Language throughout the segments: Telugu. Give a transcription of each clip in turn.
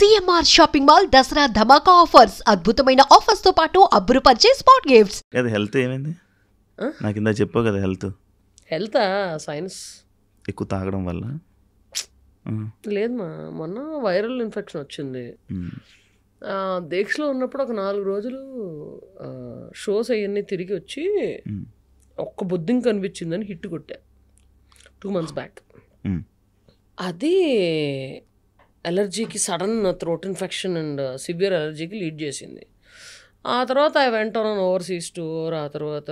సిఎంఆర్ షాపింగ్ మాల్ దసరా ధమాకా ఆఫర్స్. అద్భుతమైన ఆఫర్స్ తో పాటు అబ్బురుపరిచే స్పాట్ గిఫ్ట్స్. అది హెల్త్ ఏమైంది? నాకు ఇందా చెప్పావు కదా హెల్త్ సైన్స్ ఎక్కువ తాగడం వల్ల లేదు మొన్న వైరల్ ఇన్ఫెక్షన్ వచ్చింది. దీక్షలో ఉన్నప్పుడు ఒక 4 రోజులు షోస్ అవన్నీ తిరిగి వచ్చి ఒక్క బొద్దింక కనిపించిందని హిట్ కొట్టా 2 months బ్యాక్. అది అలర్జీకి sudden throat infection and severe అలర్జీకి లీడ్ చేసింది. ఆ తర్వాత I went on overseas tour. ఆ తర్వాత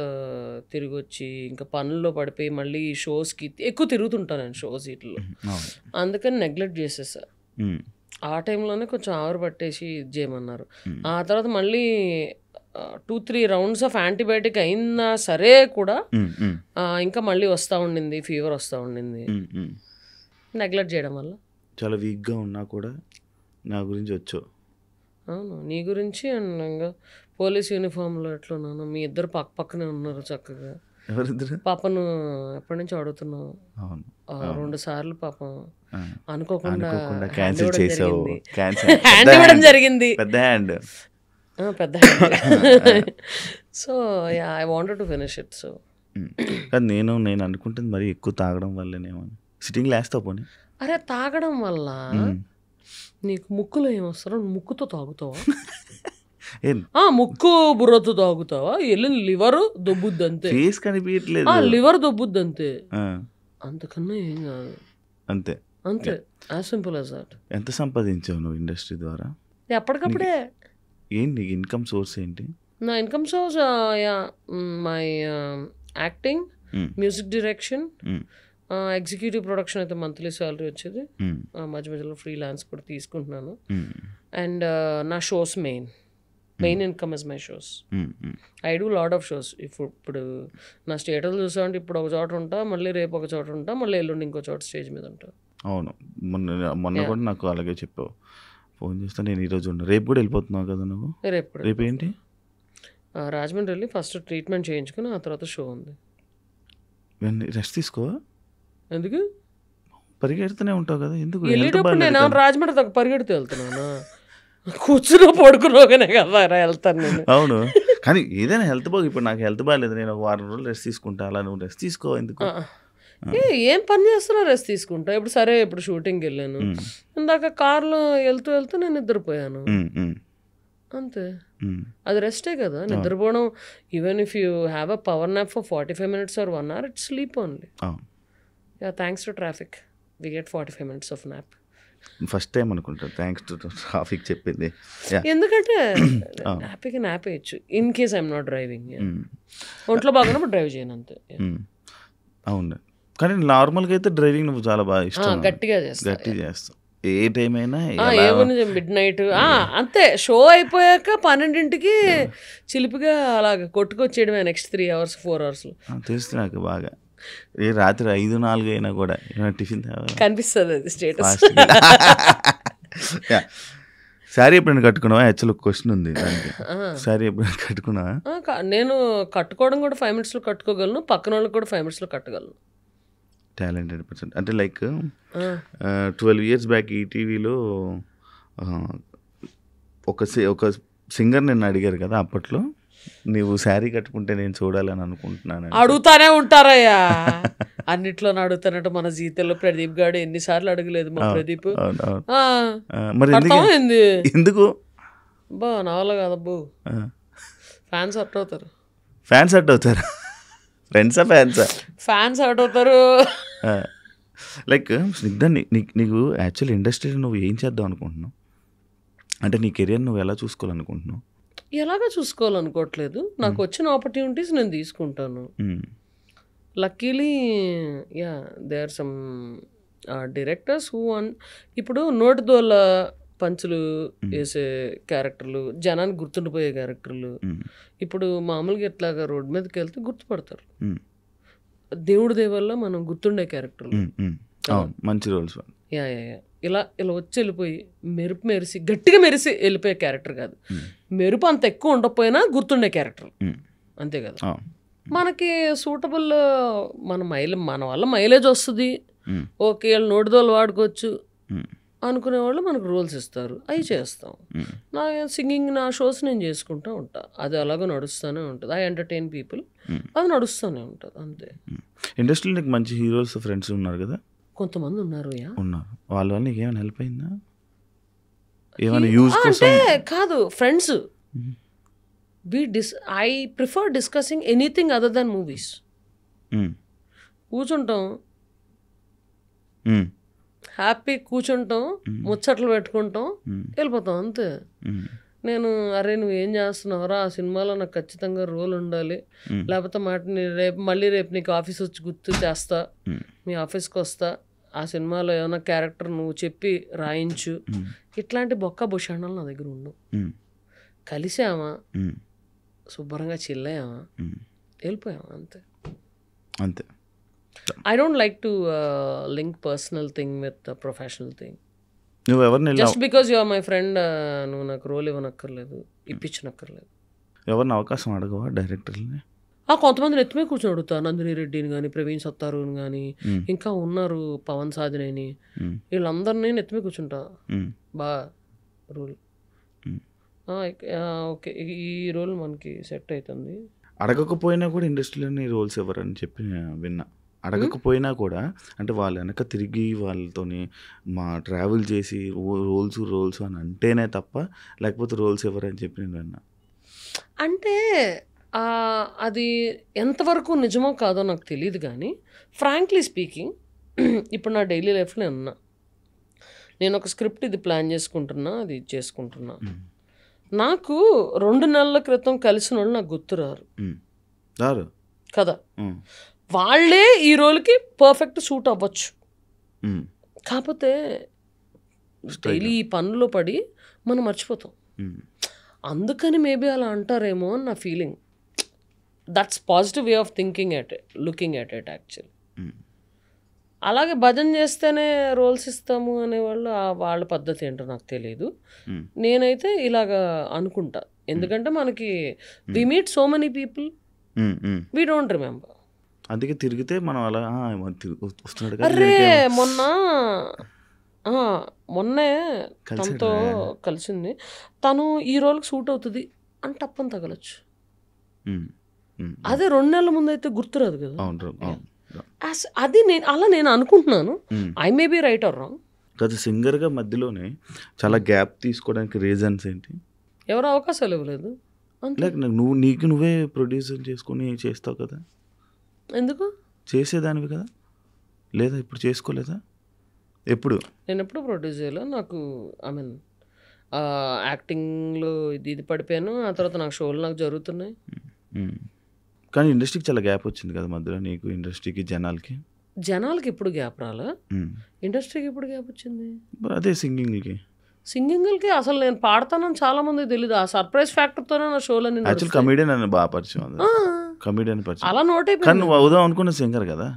తిరిగి వచ్చి ఇంకా పనుల్లో పడిపోయి మళ్ళీ షోస్కి ఎక్కువ తిరుగుతుంటాను నేను షోస్ వీటిలో. అందుకని నెగ్లెక్ట్ చేసేసా. ఆ టైంలోనే కొంచెం ఆవిరి పట్టేసి ఇది చేయమన్నారు. ఆ తర్వాత మళ్ళీ 2-3 rounds ఆఫ్ యాంటీబయాటిక్ అయినా సరే కూడా ఇంకా మళ్ళీ వస్తూ ఉండింది, ఫీవర్ వస్తూ ఉండింది. నెగ్లెక్ట్ చేయడం వల్ల చాలా వీక్గా ఉన్నా కూడా నా గురించి వచ్చావు. అవును, నీ గురించి అండ్ ఇంకా పోలీస్ యూనిఫామ్లో ఎట్లున్నాను, మీ ఇద్దరు పక్కనే ఉన్నారు చక్కగా. ఎవరిద్దరు? పాపను ఎప్పటి నుంచి అడుగుతున్నావు? 2 సార్లు పాపం అనుకోకుండా క్యాన్సిల్ చేసావు. హ్యాండ్ ఇవ్వడం జరిగింది, పెద్ద hand. So I wanted to finish it. So నేను అనుకుంటుంది మరి ఎక్కువ తాగడం వల్లనేమో. సిట్టింగ్ లేస్తావు పోనీ? అరే తాగడం వల్ల నీకు ముక్కులో ఏమొస్తారో ముక్కుతో తాగుతావా? ముక్కు బుర్రతో తాగుతావా? వెళ్ళిన లివర్ దొబ్బుద్ది అంతే. ఫేస్ కనిపించట్లేదు, లివర్ దొబ్బుద్ది అంతే, అంతకన్నా ఏం కాదు. అంతే అంతే, యాజ్ సింపుల్ యాజ్ దట్. ఎంత సంపాదించావు నువ్వు ఇండస్ట్రీ ద్వారా? ఎప్పటికప్పుడే. ఏంటి నీకు ఇన్కమ్ సోర్స్ ఏంటి? నా income source my acting, music direction, executive production అయితే మంత్లీ సాలరీ వచ్చేది. మధ్య మధ్యలో ఫ్రీలాన్స్ కూడా తీసుకుంటున్నాను. అండ్ నా shows main income is my shows. I do lot of shows. ఇప్పుడు నా స్టేటస్ చూసామంటే ఇప్పుడు ఒక చోట ఉంటా, మళ్ళీ రేపు ఒక చోట ఉంటా, మళ్ళీ ఎల్లుండి ఇంకో చోట స్టేజ్ మీద ఉంటా. అవును, మొన్న కూడా నాకు అలాగే చెప్పావు. ఫోన్ చేస్తా, నేను ఈరోజు ఉన్నా, రేపు కూడా వెళ్ళిపోతున్నావు కదా నువ్వు? రేపు ఏంటి? రాజమండ్రి వెళ్ళి ఫస్ట్ ట్రీట్మెంట్ చేయించుకుని ఆ తర్వాత షో ఉంది. రెస్ట్ తీసుకో. ఎందుకు? పరిగెడుతూనే ఉంటావు కదా, ఎందుకు? వెళ్ళేటప్పుడు నేను రాజమండ్రి దాకా పరిగెడుతూ వెళ్తున్నాను, కూర్చుని పడుకున్నాగానే కదా వెళ్తాను నేను. అవును, కానీ ఏదైనా హెల్త్ బాగు. ఇప్పుడు నాకు హెల్త్ బాగాలేదు, నేను 1 వారం రోజులు రెస్ట్ తీసుకుంటా. అలా నువ్వు రెస్ట్ తీసుకో. ఎందుకు? ఏం పని చేస్తున్నా రెస్ట్ తీసుకుంటా. ఇప్పుడు సరే, ఇప్పుడు షూటింగ్కి వెళ్ళాను, ఇందాక కార్లో వెళ్తూ నేను నిద్రపోయాను అంతే. అది రెస్టే కదా, నిద్రపోవడం. Even if you have a power nap for 45 minutes or 1 hour, it's sleep only. Thanks to traffic we get 45 minutes of nap. First time అనుకుంటా థ్యాంక్స్ టు ట్రాఫిక్ చెప్పింది. ఎందుకంటే హ్యాపీగా నాప్ వేయచ్చు in case I'm not driving. ఒంట్లో బాగున్నప్పుడు డ్రైవ్ చేయను అంతే. అవును, కానీ నార్మల్గా అయితే డ్రైవింగ్ నువ్వు చాలా బాగా ఇష్టం, గట్టిగా చేస్తావు. ఏ టైం అయినా మిడ్ నైట్ అంతే. షో అయిపోయాక 12ంటికి చిలిపిగా అలాగ కొట్టుకొచ్చేయడమే నెక్స్ట్ 3 hours 4 hours. తెలుసు నాకు బాగా. రాత్రి 5-4 అయినా కూడా టిఫిన్ కనిపిస్తుంది అది స్టేటస్. శారీ ఎప్పుడైనా కట్టుకున్నావా? యాక్చువల్ క్వశ్చన్ ఉంది దానికి. శారీ ఎప్పుడైనా కట్టుకున్నావా? నేను కట్టుకోవడం కూడా 5 minutes కట్టుకోగలను, పక్కన వాళ్ళకి కూడా 5 minutes కట్టగలను. Talented person. అంటే లైక్ 12 years బ్యాక్ ఈటీవీలో ఒక సింగర్ నిన్ను అడిగారు కదా, అప్పట్లో నీవు శారీ కట్టుకుంటే నేను చూడాలని అనుకుంటున్నాను. అడుగుతానే ఉంటారయ్యా, అన్నిట్లో అడుగుతానంట. మన జీవితంలో ప్రదీప్ గారు ఎన్నిసార్లు అడగలేదు మా ప్రదీప్. మరి ఎందుకు? బా నా వల్ల కాదబ్బు. ఫ్యాన్స్ హర్ట్ అవుతారు. ఫ్రెండ్సా ఫ్యాన్స్ హర్ట్ అవుతారు. లైక్ స్నిగ్ధ, నీకు యాక్చువల్ ఇండస్ట్రీలో నువ్వు ఏం చేద్దాం అనుకుంటున్నావు? అంటే నీ కెరియర్ నువ్వు ఎలా చూసుకోవాలనుకుంటున్నావు? ఎలాగా చూసుకోవాలనుకోవట్లేదు. నాకు వచ్చిన ఆపర్చునిటీస్ నేను తీసుకుంటాను. Luckily there are some directors who ఇప్పుడు నోటిదోల పంచులు వేసే క్యారెక్టర్లు, జనానికి గుర్తుండిపోయే క్యారెక్టర్లు. ఇప్పుడు మామూలుగా ఎట్లాగా రోడ్డు మీదకి వెళ్తే గుర్తుపడతారు. దేవుడి దేవల్ల మనం గుర్తుండే క్యారెక్టర్లు, మంచి రోల్స్. ఇలా వచ్చి వెళ్ళిపోయి మెరిసి గట్టిగా మెరిసి వెళ్ళిపోయే క్యారెక్టర్ కాదు. మెరుపు అంత ఎక్కువ ఉండకపోయినా గుర్తుండే క్యారెక్టర్, అంతే కదా. మనకి సూటబుల్, మన వల్ల మైలేజ్ వస్తుంది. ఓకే, వాళ్ళు నోటిదోలు వాడుకోవచ్చు. అనుకునేవాళ్ళు మనకు రోల్స్ ఇస్తారు, అవి చేస్తాం. నా సింగింగ్, నా షోస్ నేను చేసుకుంటూ ఉంటా, అది అలాగో నడుస్తూనే ఉంటుంది. ఐ ఎంటర్టైన్ పీపుల్, అది నడుస్తూనే ఉంటుంది అంతే. ఇండస్ట్రీలో నీకు మంచి హీరోస్ ఫ్రెండ్స్ ఉన్నారు కదా? కొంతమంది ఉన్నారు. ఉన్నారు. వాళ్ళ వల్ల నీకు ఏమైనా హెల్ప్ అయిందా? ఏమైనా యూజ్ అంటే కాదు, friends. I prefer discussing anything other than movies. కూర్చుంటాం, హ్యాపీ కూర్చుంటాం, ముచ్చట్లు పెట్టుకుంటాం, వెళ్ళిపోతాం అంతే. నేను అరే నువ్వు ఏం చేస్తున్నావురా, ఆ సినిమాలో నాకు ఖచ్చితంగా రోల్ ఉండాలి, లేకపోతే రేపు నీకు ఆఫీస్ వచ్చి గుర్తు చేస్తా, మీ ఆఫీస్కి వస్తా, ఆ సినిమాలో ఏమైనా క్యారెక్టర్ నువ్వు చెప్పి రాయించు, ఇట్లాంటి బొక్క భూషణాలు నా దగ్గర ఉండవు. కలిసామా, శుభ్రంగా చిల్లయ్యామా, వెళ్ళిపోయామా అంతే. అంతే. I don't like to link personal thing with the professional thing. నువ్వు ఎవరిని Just because you are my friend, నువ్వు నాకు రోల్ ఇవ్వనక్కర్లేదు, ఇప్పించనక్కర్లేదు. ఎవరిని అవకాశం అడగవా డైరెక్టర్ని? కొంతమంది ఎత్తుమే కూర్చొని అడుగుతా, నందిని రెడ్డిని కానీ, ప్రవీణ్ సత్తారుని కానీ, ఇంకా ఉన్నారు పవన్ సాధినేని, వీళ్ళందరినీ ఎత్తుమే కూర్చుంటా. బా రోల్ ఓకే, ఈ రోల్ మనకి సెట్ అవుతుంది. అడగకపోయినా కూడా ఇండస్ట్రీలోని రోల్స్ ఎవరని చెప్పి విన్నా. అడగకపోయినా కూడా అంటే వాళ్ళ వెనక తిరిగి వాళ్ళతోని ట్రావెల్ చేసి రోల్స్ అని అంటేనే తప్ప, లేకపోతే రోల్స్ ఎవరని చెప్పి నేను విన్నా. అంటే అది ఎంతవరకు నిజమో కాదో నాకు తెలియదు, కానీ ఫ్రాంక్లీ స్పీకింగ్ ఇప్పుడు నా డైలీ లైఫ్లో ఉన్నా, నేను ఒక స్క్రిప్ట్ ఇది ప్లాన్ చేసుకుంటున్నా, అది చేసుకుంటున్నా, నాకు 2 నెలల క్రితం కలిసిన వాళ్ళు నాకు గుర్తురారు కదా. వాళ్ళే ఈ రోల్కి పర్ఫెక్ట్ సూట్ అవ్వచ్చు, కాకపోతే డైలీ ఈ పనుల్లో పడి మనం మర్చిపోతాం. అందుకని మేబీ అలా అంటారేమో అని నా feeling. That's positive way of thinking at it, looking at it actually. అలాగే భజన చేస్తేనే రోల్స్ ఇస్తాము అనేవాళ్ళు, వాళ్ళ పద్ధతి ఏంటో నాకు తెలియదు. నేనైతే ఇలాగా అనుకుంటా, ఎందుకంటే మనకి we meet so many people, we don't remember. అందుకే తిరిగితే మనం అలా వస్తున్నాడు. అరే మొన్నే తనతో కలిసింది, తను ఈ రోల్కి సూట్ అవుతుంది అని టప్పని తగలచ్చు. అదే 2 నెలల ముందు అయితే గుర్తురాదు కదా. అది నేను అనుకుంటున్నాను. I may be right are wrong. కదా సింగర్గా మధ్యలోనే చాలా గ్యాప్ తీసుకోవడానికి రీజన్స్ ఏంటి? ఎవరు అవకాశాలు ఇవ్వలేదు. లైక్ నువ్వే ప్రొడ్యూసర్ చేసుకుని చేస్తావు కదా, ఎందుకు చేసేదానివి కదా, లేదా ఇప్పుడు చేసుకోలేదా? నేను ఎప్పుడు ప్రొడ్యూస్ చేయలేదు. నాకు ఐ మీన్ యాక్టింగ్లో ఇది పడిపోయాను, ఆ తర్వాత నాకు షోలు నాకు జరుగుతున్నాయి. కానీ ఇండస్ట్రీకి చాలా గ్యాప్ వచ్చింది కదా మధ్యలో, నీకు ఇండస్ట్రీకి జనాలకి ఇప్పుడు గ్యాప్ రాలా, ఇండస్ట్రీకి ఇప్పుడు గ్యాప్ వచ్చింది. అదే సింగింగ్కి అసలు నేను పాడతానని చాలా మంది తెలియదు. ఆ సర్ప్రైజ్ ఫ్యాక్టర్తోనే నా షోలన్నీ కమెడియన్ అని బాగా పరిచయం, కమెడియన్ పరిచయం అలా నోట్ అయిపోయింది. నువ్వు అవుదాం అనుకున్న సింగర్ కదా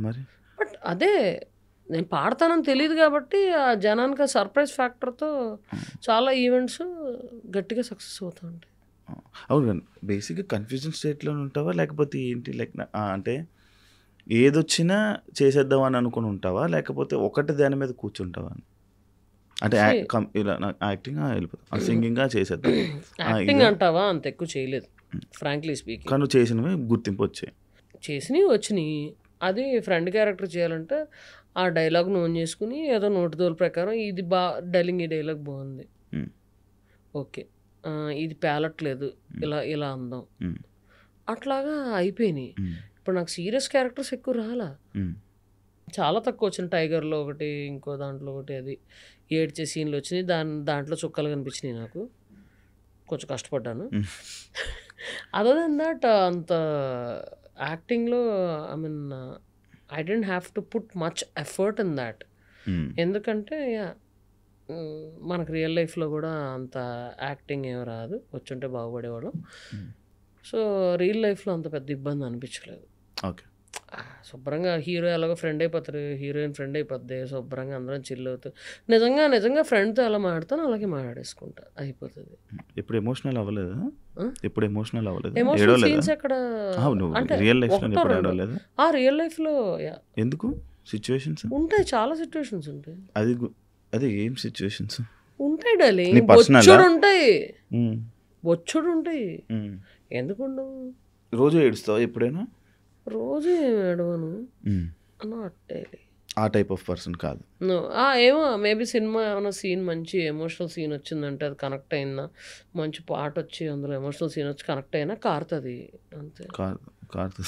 మరి. బట్ అదే నేను పాడతానని తెలియదు కాబట్టి ఆ జనానికి ఆ సర్ప్రైజ్ ఫ్యాక్టర్తో చాలా ఈవెంట్స్ గట్టిగా సక్సెస్ అవుతూ ఉంటాయి. అవును కానీ బేసిక్గా కన్ఫ్యూజన్ స్టేట్లో ఉంటావా, లేకపోతే ఏంటి లైక్ అంటే ఏదొచ్చినా చేసేద్దాం అని అనుకుని ఉంటావా, లేకపోతే ఒకటి దాని మీద కూర్చుంటావా? అంటే ఇలా యాక్టింగ్ వెళ్ళిపోతాం, సింగింగ్ చేసేద్దాం యాక్టింగ్ అంటావా, అంత ఎక్కువ చేయలేదు ఫ్రాంక్లీ స్పీకింగ్. కానీ చేసినవి గుర్తింపు వచ్చినాయి. అది ఫ్రెండ్ క్యారెక్టర్ చేయాలంటే ఆ డైలాగ్ నోన్ చేసుకుని ఏదో నోటిదోల ప్రకారం ఇది డైలింగ్, ఈ డైలాగ్ బాగుంది, ఓకే ఇది పేలట్లేదు, ఇలా అందాం, అట్లాగా అయిపోయినాయి. ఇప్పుడు నాకు సీరియస్ క్యారెక్టర్స్ ఎక్కువ రాలా, చాలా తక్కువ వచ్చినాయి. టైగర్లో ఒకటి, ఇంకో దాంట్లో ఒకటి, అది ఏడ్చే సీన్లు వచ్చినాయి, దాంట్లో చుక్కలు కనిపించినాయి. నాకు కొంచెం కష్టపడ్డాను. అదర్ దెన్ దట్ అంత యాక్టింగ్లో I mean I don't have to put much effort in that. ఎందుకంటే మనకు రియల్ లైఫ్లో కూడా అంత యాక్టింగ్ ఏమి రాదు, వచ్చుంటే బాగుపడేవాడు. సో రియల్ లైఫ్లో అంత పెద్ద ఇబ్బంది అనిపించలేదు. ఓకే, శుభ్రంగా హీరో ఎలాగో ఫ్రెండ్ అయిపోతారు, హీరోయిన్ ఫ్రెండ్ అయిపోద్ది, శుభ్రంగా అందరం చిల్ అవుతారు. నిజంగా ఫ్రెండ్తో ఎలా మాట్లాడతాను అలాగే మాట్లాడేసుకుంటా, అయిపోతుంది. ఇప్పుడు ఎమోషనల్ అవ్వలేదు, ఎమోషనల్ సీన్స్ ఎక్కడ అంటే రియల్ లైఫ్లో ఎందుకు సిచ్యువేషన్స్ ఉంటాయి, చాలా సిచ్యువేషన్స్ ఉంటాయి. అది ఏం సిచ్యువేషన్స్ ఉంటాయి డార్లింగ్, నీ personal ఆ? బొచ్చుడు ఉంటాయి, బొచ్చుడు ఉంటాయి. ఎందుకుండవు? రోజు ఏడుస్తావు ఎప్పుడైనా? రోజు ఏమి ఏడవను, నాట్ డైలీ. ఆ టైప్ ఆఫ్ పర్సన్ కాదు. ఏమో మేబీ సినిమా ఏమైనా సీన్ మంచి ఎమోషనల్ సీన్ వచ్చిందంటే అది కనెక్ట్ అయిందా, మంచి పాట వచ్చి అందులో ఎమోషనల్ సీన్ వచ్చి కనెక్ట్ అయినా కారుతుంది అంతే. కాదు